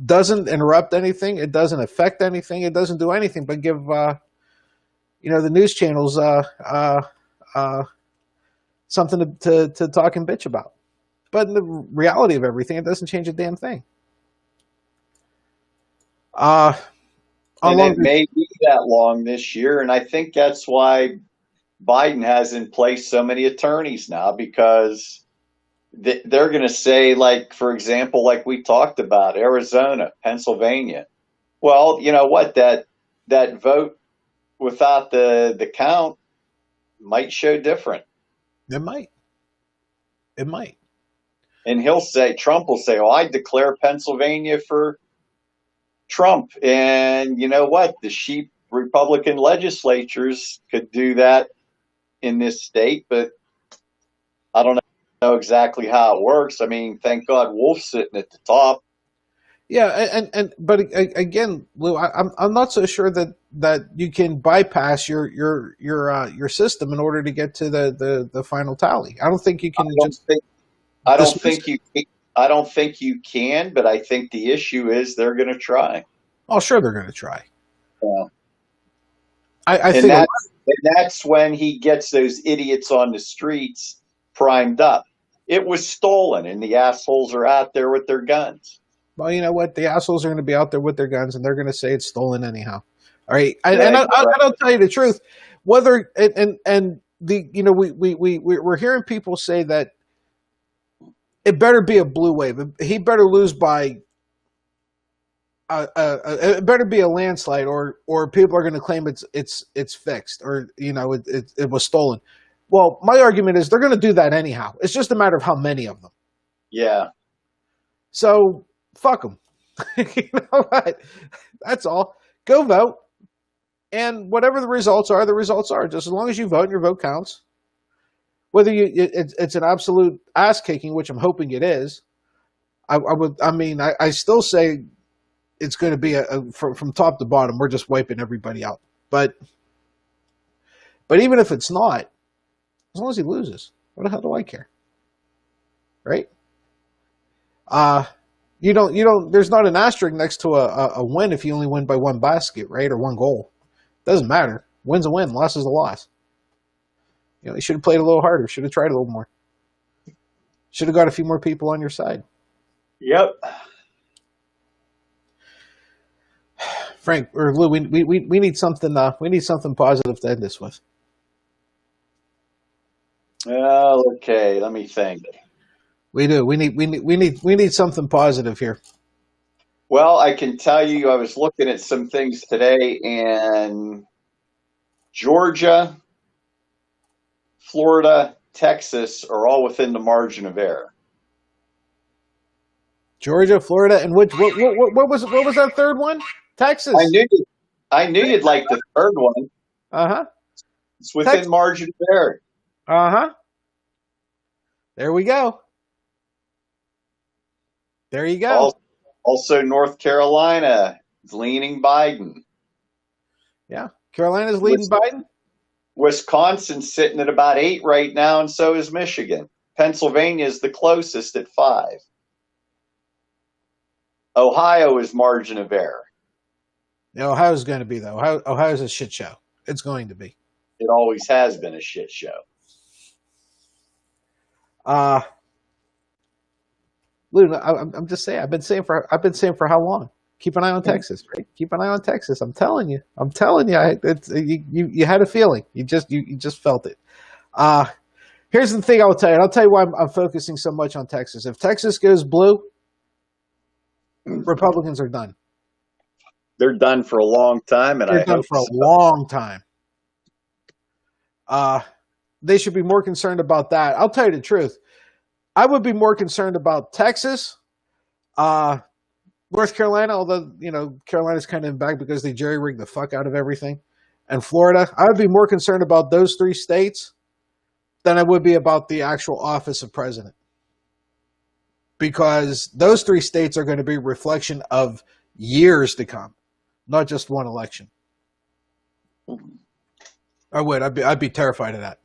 doesn't interrupt anything. It doesn't affect anything. It doesn't do anything but give the news channels something to talk and bitch about. But in the reality of everything, it doesn't change a damn thing. And it may be that long this year, and I think that's why Biden has in place so many attorneys now, because they're going to say, like, for example, like we talked about, Arizona, Pennsylvania. Well, you know what? That vote without the count might show different. It might. And Trump will say, "Oh, I declare Pennsylvania for Trump." And you know what? The sheep Republican legislatures could do that in this state, but I don't know exactly how it works. I mean, thank God Wolf's sitting at the top. Yeah, but again, Lou, I'm not so sure that you can bypass your system in order to get to the final tally. I don't think you can. I don't think you can, but I think the issue is they're going to try. Oh, sure, they're going to try. Yeah. I think that's when he gets those idiots on the streets primed up. It was stolen, and the assholes are out there with their guns. Well, you know what? The assholes are going to be out there with their guns, and they're going to say it's stolen anyhow. All right, I'll tell you the truth. Whether we're hearing people say that it better be a blue wave. He better lose by. It better be a landslide, or people are going to claim it's fixed, or it was stolen. Well, my argument is they're going to do that anyhow. It's just a matter of how many of them. Yeah. So fuck them. You know what? That's all. Go vote, and whatever the results are, just as long as you vote and your vote counts. Whether it's an absolute ass kicking, which I'm hoping it is. I still say it's going to be from top to bottom. We're just wiping everybody out. But even if it's not, as long as he loses, what the hell do I care? Right? You don't. There's not an asterisk next to a win if you only win by one basket, right, or one goal. Doesn't matter. Win's a win. Loss is a loss. You should have played a little harder. Should have tried a little more. Should have got a few more people on your side. Yep. Frank or Lou, we need something. We need something positive to end this with. Okay, let me think. We do. We need something positive here. Well, I can tell you, I was looking at some things today, and Georgia, Florida, Texas are all within the margin of error. Georgia, Florida, and what was that third one? Texas. I knew you'd like the third one. Uh-huh. It's within margin of error. Uh-huh. There we go. There you go. Also, North Carolina is leaning Biden. Yeah. Carolina's leading Biden. Wisconsin's sitting at about 8 right now, and so is Michigan. Pennsylvania is the closest at 5. Ohio is margin of error. Yeah, Ohio's going to be, though. Ohio's a shit show. It's going to be. It always has been a shit show. Lou, I'm just saying. I've been saying for how long? Keep an eye on Texas, right? Keep an eye on Texas. I'm telling you. You had a feeling. You just felt it. Here's the thing. I'll tell you. I'll tell you why I'm focusing so much on Texas. If Texas goes blue, Republicans are done. they're done for a long time, and They're I done hope for a so. long time. They should be more concerned about that. I'll tell you the truth. I would be more concerned about Texas, North Carolina, although, Carolina's kind of in back because they jerry-rigged the fuck out of everything, and Florida. I would be more concerned about those three states than I would be about the actual office of president. Because those three states are going to be a reflection of years to come, not just one election. I would. I'd be terrified of that.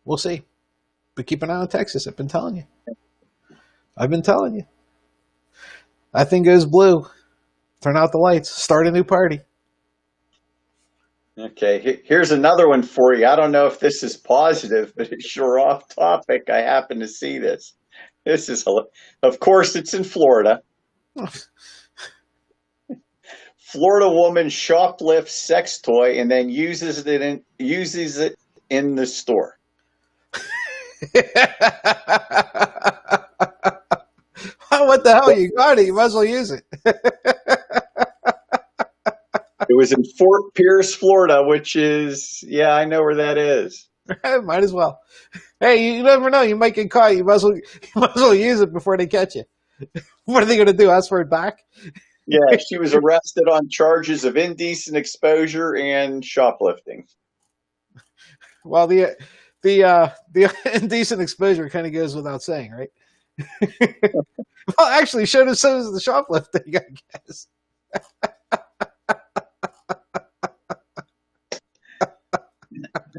We'll see. But keep an eye on Texas. I've been telling you. That thing goes blue. Turn out the lights. Start a new party. Okay, here's another one for you. I don't know if this is positive, but it's sure off topic. I happen to see this. Of course, it's in Florida. Florida woman shoplifts sex toy and then uses it in the store. What the hell? You got it. You might as well use it. It was in Fort Pierce, Florida, which is, yeah, I know where that is. Might as well. Hey, you never know. You might get caught. You might as well use it before they catch you. What are they going to do? Ask for it back? Yeah, she was arrested on charges of indecent exposure and shoplifting. Well, the indecent exposure kind of goes without saying, right? Well, actually, so does the shoplifting, I guess.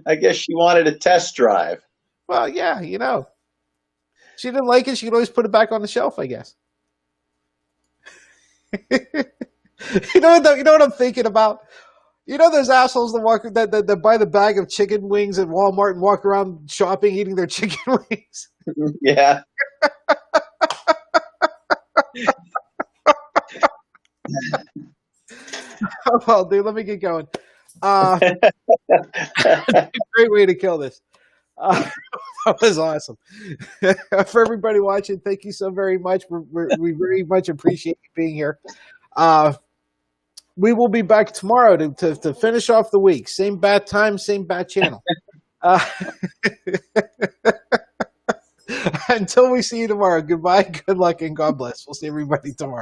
I guess she wanted a test drive. Well, yeah, she didn't like it. She could always put it back on the shelf, I guess. You know what I'm thinking about? Those assholes that buy the bag of chicken wings at Walmart and walk around shopping eating their chicken wings. Yeah. Well, dude, let me get going. Great way to kill this. That was awesome. For everybody watching, thank you so very much. We very much appreciate you being here. We will be back tomorrow to finish off the week. Same bat time, same bat channel. Until we see you tomorrow, goodbye, good luck, and God bless. We'll see everybody tomorrow.